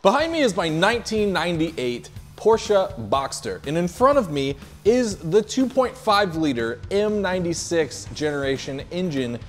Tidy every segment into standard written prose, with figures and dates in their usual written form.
Behind me is my 1998 Porsche Boxster, and in front of me is the 2.5 liter M96 generation engine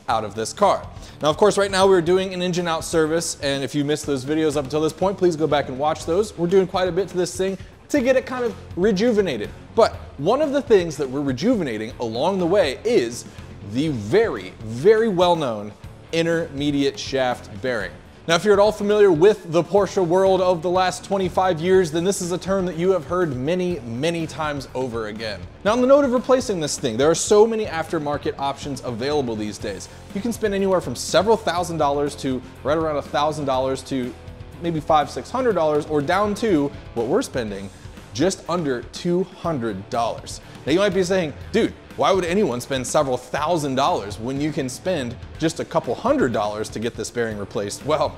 out of this car. Now, of course, right now we're doing an engine out service, and if you missed those videos up until this point, please go back and watch those. We're doing quite a bit to this thing to get it kind of rejuvenated. But one of the things that we're rejuvenating along the way is the very, very well-known intermediate shaft bearing. Now, if you're at all familiar with the Porsche world of the last 25 years, then this is a term that you have heard many, many times over again. Now, on the note of replacing this thing, there are so many aftermarket options available these days. You can spend anywhere from several $1,000s to right around $1,000 to maybe $500–600, or down to what we're spending, just under $200. Now, you might be saying, dude, why would anyone spend several $1,000s when you can spend just a couple $100s to get this bearing replaced? Well,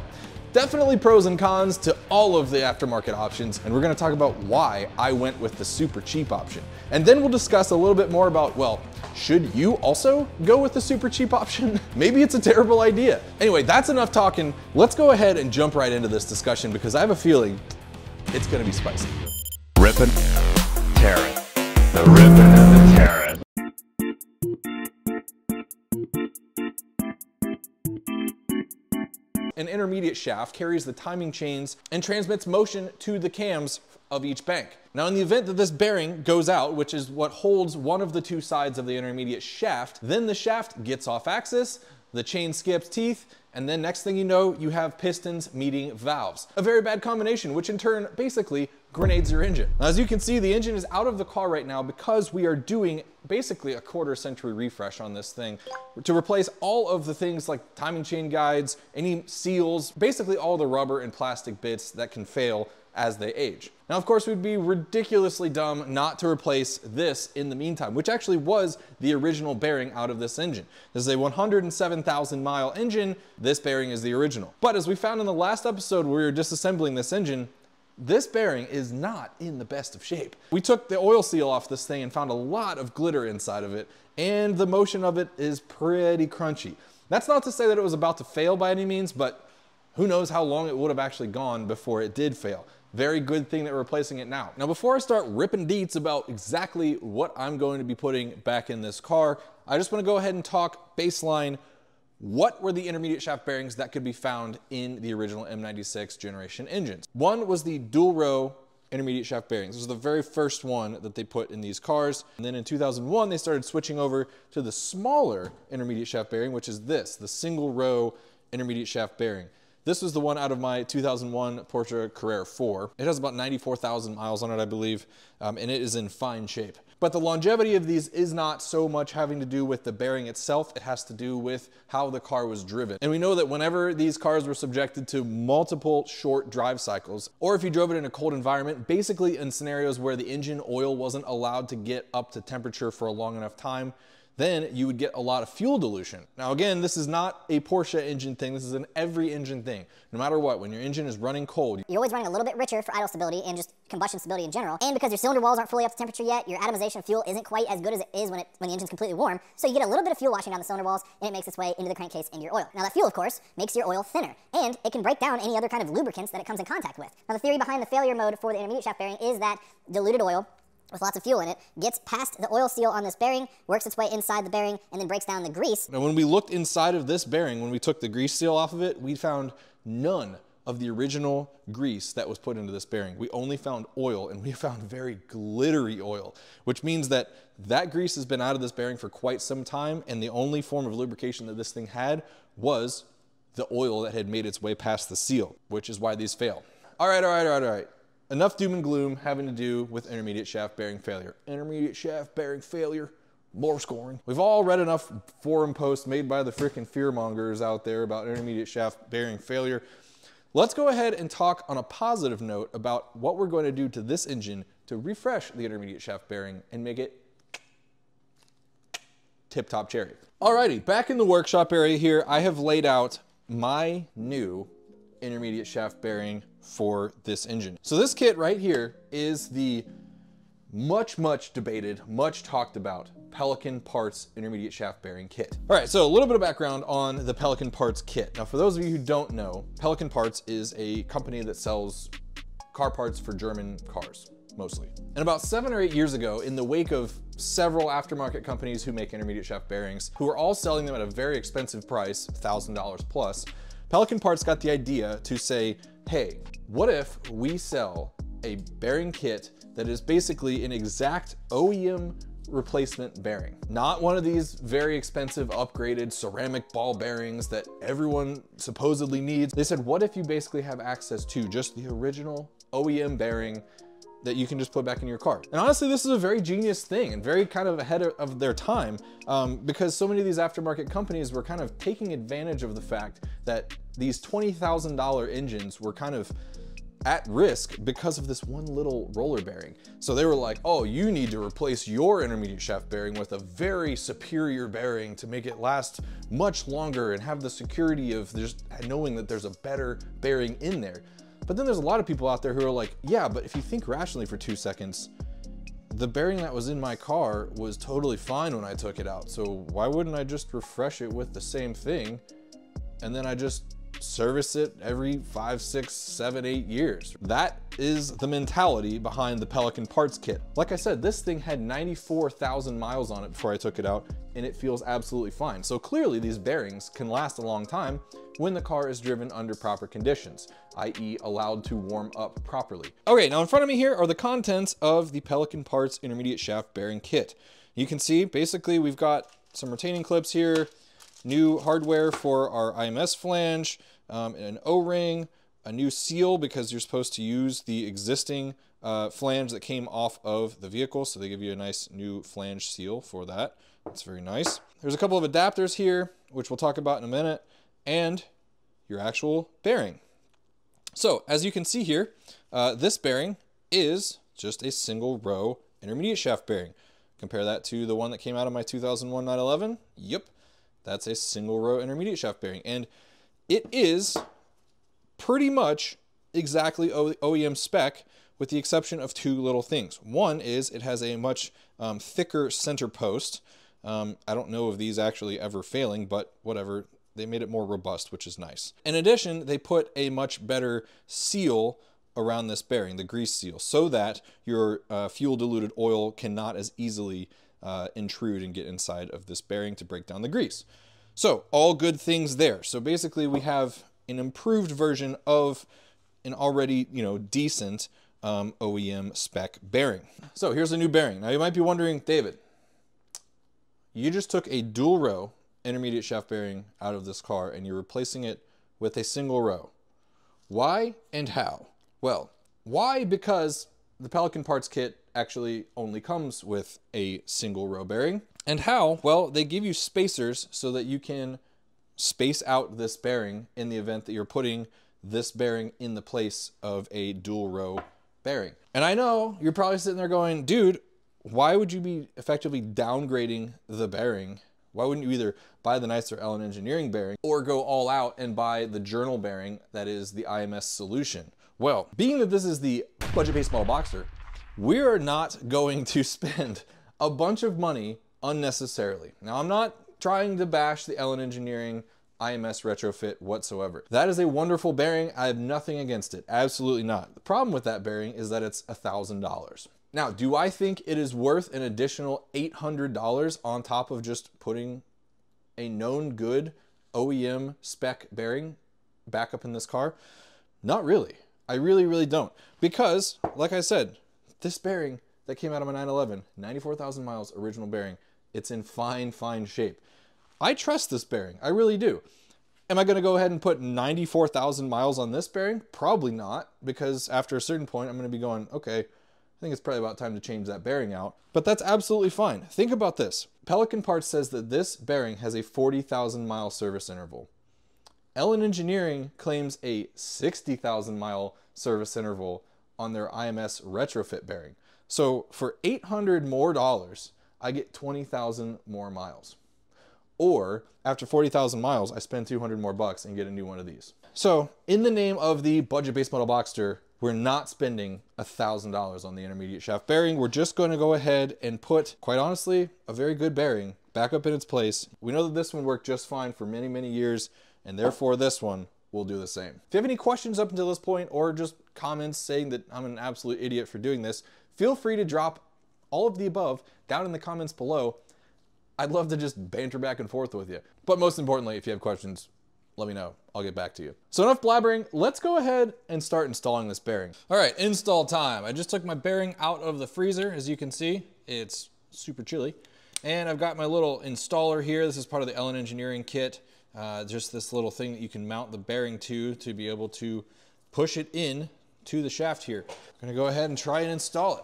definitely pros and cons to all of the aftermarket options, and we're gonna talk about why I went with the super cheap option. And then we'll discuss a little bit more about, well, should you also go with the super cheap option? Maybe it's a terrible idea. Anyway, that's enough talking. Let's go ahead and jump right into this discussion because I have a feeling it's gonna be spicy. Rippin', tearin'. The rippin' and the tearin'. An intermediate shaft carries the timing chains and transmits motion to the cams of each bank. Now, in the event that this bearing goes out, which is what holds one of the two sides of the intermediate shaft, then the shaft gets off axis, the chain skips teeth, and then next thing you know, you have pistons meeting valves. A very bad combination, which in turn basically grenades your engine. Now, as you can see, the engine is out of the car right now because we are doing basically a quarter-century refresh on this thing to replace all of the things like timing chain guides, any seals, basically all the rubber and plastic bits that can fail as they age. Now, of course, we'd be ridiculously dumb not to replace this in the meantime, which actually was the original bearing out of this engine. This is a 107,000 mile engine. This bearing is the original. But as we found in the last episode where we were disassembling this engine, this bearing is not in the best of shape. We took the oil seal off this thing and found a lot of glitter inside of it, and the motion of it is pretty crunchy. That's not to say that it was about to fail by any means, but who knows how long it would have actually gone before it did fail. Very good thing that we're replacing it now. Now, before I start ripping deets about exactly what I'm going to be putting back in this car, I just want to go ahead and talk baseline. What were the intermediate shaft bearings that could be found in the original M96 generation engines? One was the dual row intermediate shaft bearings. This was the very first one that they put in these cars. And then in 2001, they started switching over to the smaller intermediate shaft bearing, which is this, the single row intermediate shaft bearing. This was the one out of my 2001 Porsche Carrera 4. It has about 94,000 miles on it, I believe, and it is in fine shape. But the longevity of these is not so much having to do with the bearing itself, it has to do with how the car was driven. And we know that whenever these cars were subjected to multiple short drive cycles, or if you drove it in a cold environment, basically in scenarios where the engine oil wasn't allowed to get up to temperature for a long enough time, then you would get a lot of fuel dilution. Now again, this is not a Porsche engine thing, this is an every engine thing. No matter what, when your engine is running cold, you're always running a little bit richer for idle stability and just combustion stability in general. And because your cylinder walls aren't fully up to temperature yet, your atomization of fuel isn't quite as good as it is when the engine's completely warm. So you get a little bit of fuel washing down the cylinder walls, and it makes its way into the crankcase, into your oil. Now that fuel, of course, makes your oil thinner, and it can break down any other kind of lubricants that it comes in contact with. Now the theory behind the failure mode for the intermediate shaft bearing is that diluted oil with lots of fuel in it, gets past the oil seal on this bearing, works its way inside the bearing, and then breaks down the grease. Now when we looked inside of this bearing, when we took the grease seal off of it, we found none of the original grease that was put into this bearing. We only found oil, and we found very glittery oil, which means that that grease has been out of this bearing for quite some time, and the only form of lubrication that this thing had was the oil that had made its way past the seal, which is why these fail. All right. Enough doom and gloom having to do with intermediate shaft bearing failure. Intermediate shaft bearing failure, more scoring. We've all read enough forum posts made by the frickin' fearmongers out there about intermediate shaft bearing failure. Let's go ahead and talk on a positive note about what we're going to do to this engine to refresh the intermediate shaft bearing and make it tip-top cherry. Alrighty, back in the workshop area here, I have laid out my new intermediate shaft bearing for this engine. So this kit right here is the much debated, much talked about Pelican Parts intermediate shaft bearing kit. All right, so a little bit of background on the Pelican Parts kit. Now, for those of you who don't know, Pelican Parts is a company that sells car parts for German cars, mostly. And about 7 or 8 years ago, in the wake of several aftermarket companies who make intermediate shaft bearings, who are all selling them at a very expensive price, $1,000 plus, Pelican Parts got the idea to say, hey, what if we sell a bearing kit that is basically an exact OEM replacement bearing? Not one of these very expensive upgraded ceramic ball bearings that everyone supposedly needs. They said, what if you basically have access to just the original OEM bearing that you can just put back in your car? And honestly, this is a very genius thing and very kind of ahead of their time, because so many of these aftermarket companies were kind of taking advantage of the fact that these $20,000 engines were kind of at risk because of this one little roller bearing. So they were like, oh, you need to replace your intermediate shaft bearing with a very superior bearing to make it last much longer and have the security of just knowing that there's a better bearing in there. But then there's a lot of people out there who are like, yeah, but if you think rationally for 2 seconds, the bearing that was in my car was totally fine when I took it out. So why wouldn't I just refresh it with the same thing? And then I just service it every 5, 6, 7, 8 years. That is the mentality behind the Pelican Parts kit. Like I said, this thing had 94,000 miles on it before I took it out, and it feels absolutely fine. So clearly these bearings can last a long time when the car is driven under proper conditions, i.e. allowed to warm up properly. Okay, now in front of me here are the contents of the Pelican Parts intermediate shaft bearing kit. You can see basically we've got some retaining clips here, new hardware for our IMS flange, an O-ring, a new seal because you're supposed to use the existing flange that came off of the vehicle. So they give you a nice new flange seal for that. That's very nice. There's a couple of adapters here, which we'll talk about in a minute, and your actual bearing. So as you can see here, this bearing is just a single row intermediate shaft bearing. Compare that to the one that came out of my 2001 911. Yep. That's a single row intermediate shaft bearing. And it is pretty much exactly OEM spec with the exception of 2 little things. One is it has a much thicker center post. I don't know of these actually ever failing, but whatever. They made it more robust, which is nice. In addition, they put a much better seal around this bearing, the grease seal, so that your fuel diluted oil cannot as easily intrude and get inside of this bearing to break down the grease. So all good things there. So basically we have an improved version of an already, decent OEM spec bearing. So here's a new bearing. Now you might be wondering, David, you just took a dual row intermediate shaft bearing out of this car and you're replacing it with a single row. Why and how? Well, why? Because the Pelican Parts kit actually only comes with a single row bearing. And how? Well, they give you spacers so that you can space out this bearing in the event that you're putting this bearing in the place of a dual row bearing. And I know you're probably sitting there going, dude, why would you be effectively downgrading the bearing? Why wouldn't you either buy the nicer Allen Engineering bearing or go all out and buy the journal bearing that is the IMS solution? Well, being that this is the budget based model Boxster, we're not going to spend a bunch of money unnecessarily. Now, I'm not trying to bash the Allen Engineering IMS retrofit whatsoever. That is a wonderful bearing. I have nothing against it. Absolutely not. The problem with that bearing is that it's $1,000. Now, do I think it is worth an additional $800 on top of just putting a known good OEM spec bearing back up in this car? Not really. I really don't. Because, like I said, this bearing that came out of my 911, 94,000 miles, original bearing, it's in fine shape. I trust this bearing. I really do. Am I going to go ahead and put 94,000 miles on this bearing? Probably not, because after a certain point, I'm going to be going, okay, I think it's probably about time to change that bearing out. But that's absolutely fine. Think about this. Pelican Parts says that this bearing has a 40,000 mile service interval. Allen Engineering claims a 60,000 mile service interval on their IMS retrofit bearing. So for $800 more, I get 20,000 more miles. Or after 40,000 miles, I spend 200 more bucks and get a new one of these. So in the name of the budget-based model Boxster, we're not spending $1,000 on the intermediate shaft bearing. We're just going to go ahead and put, quite honestly, a very good bearing back up in its place. We know that this one worked just fine for many, many years, and therefore this one will do the same. If you have any questions up until this point, or just comments saying that I'm an absolute idiot for doing this, feel free to drop all of the above down in the comments below. I'd love to just banter back and forth with you. But most importantly, if you have questions, let me know. I'll get back to you. So enough blabbering, let's go ahead and start installing this bearing. All right, install time. I just took my bearing out of the freezer. As you can see, it's super chilly. And I've got my little installer here. This is part of the Ellen Engineering kit. Just this little thing that you can mount the bearing to be able to push it in to the shaft here. I'm gonna go ahead and try and install it.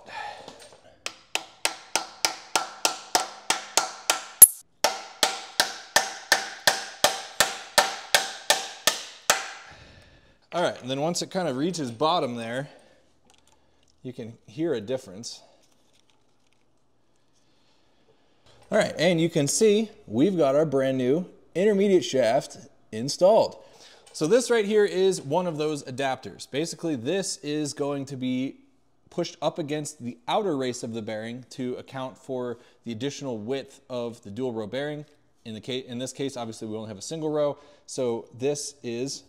All right, and then once it kind of reaches bottom there, you can hear a difference. All right, and you can see we've got our brand new intermediate shaft installed. So this right here is one of those adapters. Basically, this is going to be pushed up against the outer race of the bearing to account for the additional width of the dual row bearing. In this case, obviously we only have a single row, so this is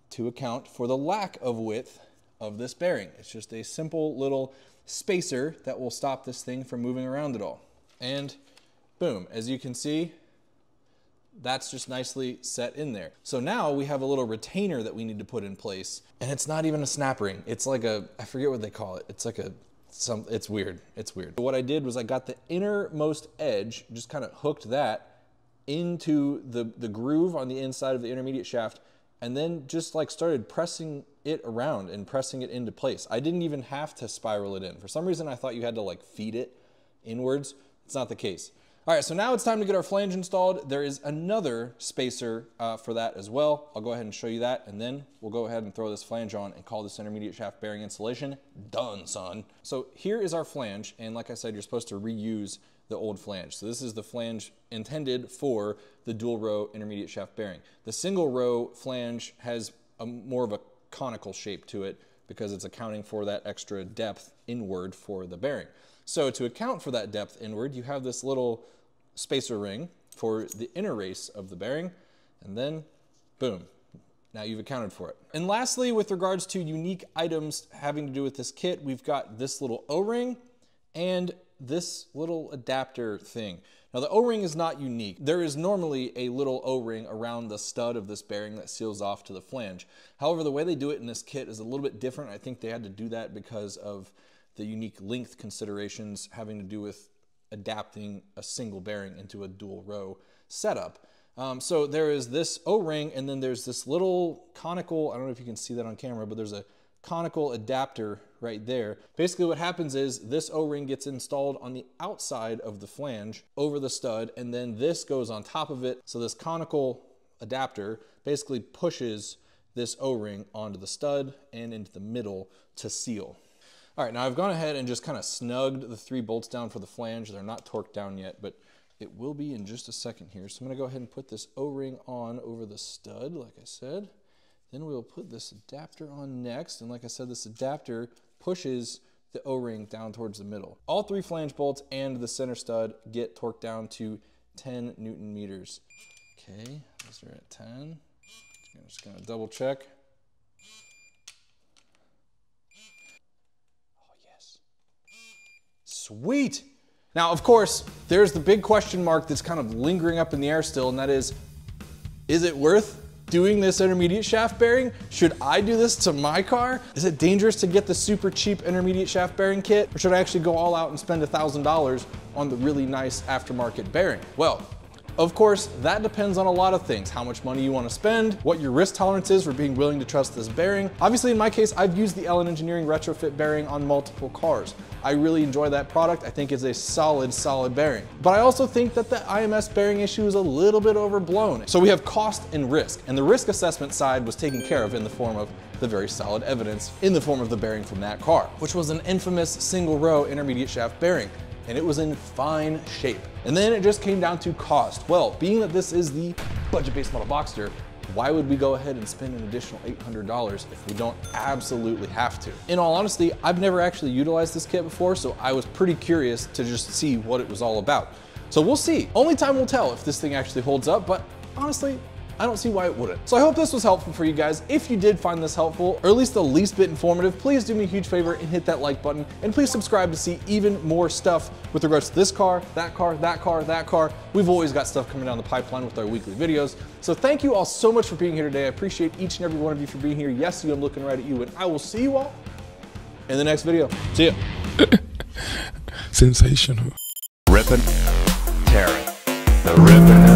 to account for the lack of width of this bearing. It's just a simple little spacer that will stop this thing from moving around at all. And boom, as you can see, that's just nicely set in there. So now we have a little retainer that we need to put in place, and it's not even a snap ring. It's like a, I forget what they call it. It's like it's weird, it's weird. But what I did was I got the innermost edge, just kind of hooked that into the groove on the inside of the intermediate shaft, and then just like started pressing it around and pressing it into place. I didn't even have to spiral it in. For some reason, I thought you had to like feed it inwards. It's not the case. All right, so now it's time to get our flange installed. There is another spacer for that as well. I'll go ahead and show you that, and then we'll go ahead and throw this flange on and call this intermediate shaft bearing installation done, son. So here is our flange, and like I said, you're supposed to reuse the old flange. So this is the flange intended for the dual row intermediate shaft bearing. The single row flange has more of a conical shape to it because it's accounting for that extra depth inward for the bearing. So to account for that depth inward, you have this little spacer ring for the inner race of the bearing, and then boom, now you've accounted for it. And lastly, with regards to unique items having to do with this kit, we've got this little O-ring and this little adapter thing. Now the O-ring is not unique. There is normally a little O-ring around the stud of this bearing that seals off to the flange. However, the way they do it in this kit is a little bit different. I think they had to do that because of the unique length considerations having to do with adapting a single bearing into a dual row setup. So there is this O-ring, and then there's this little conical, I don't know if you can see that on camera, but there's a conical adapter right there. Basically what happens is this O-ring gets installed on the outside of the flange over the stud, and then this goes on top of it. So this conical adapter basically pushes this O-ring onto the stud and into the middle to seal. All right, now I've gone ahead and just kind of snugged the 3 bolts down for the flange. They're not torqued down yet, but it will be in just a second here. So I'm gonna go ahead and put this O-ring on over the stud, like I said. Then we'll put this adapter on next. And like I said, this adapter pushes the O-ring down towards the middle. All 3 flange bolts and the center stud get torqued down to 10 Newton meters. Okay, those are at 10. I'm just gonna double check. Oh yes, sweet. Now, of course, there's the big question mark that's kind of lingering up in the air still, and that is it worth doing this intermediate shaft bearing? Should I do this to my car? Is it dangerous to get the super cheap intermediate shaft bearing kit? Or should I actually go all out and spend $1,000 on the really nice aftermarket bearing? Well, of course, that depends on a lot of things. How much money you want to spend, what your risk tolerance is for being willing to trust this bearing. Obviously, in my case, I've used the Ellen Engineering retrofit bearing on multiple cars. I really enjoy that product. I think it's a solid bearing. But I also think that the IMS bearing issue is a little bit overblown. So we have cost and risk, and the risk assessment side was taken care of in the form of the very solid evidence in the form of the bearing from that car, which was an infamous single row intermediate shaft bearing. And it was in fine shape. And then it just came down to cost. Well, being that this is the budget-based model Boxster, why would we go ahead and spend an additional $800 if we don't absolutely have to? In all honesty, I've never actually utilized this kit before, so I was pretty curious to just see what it was all about. So we'll see. Only time will tell if this thing actually holds up, but honestly, I don't see why it wouldn't. So I hope this was helpful for you guys. If you did find this helpful, or at least the least bit informative, please do me a huge favor and hit that like button, and please subscribe to see even more stuff with regards to this car, that car, that car, that car. We've always got stuff coming down the pipeline with our weekly videos. So thank you all so much for being here today. I appreciate each and every one of you for being here. Yes, I'm looking right at you, and I will see you all in the next video. See ya. Sensational. Ripping, tearing, the ripping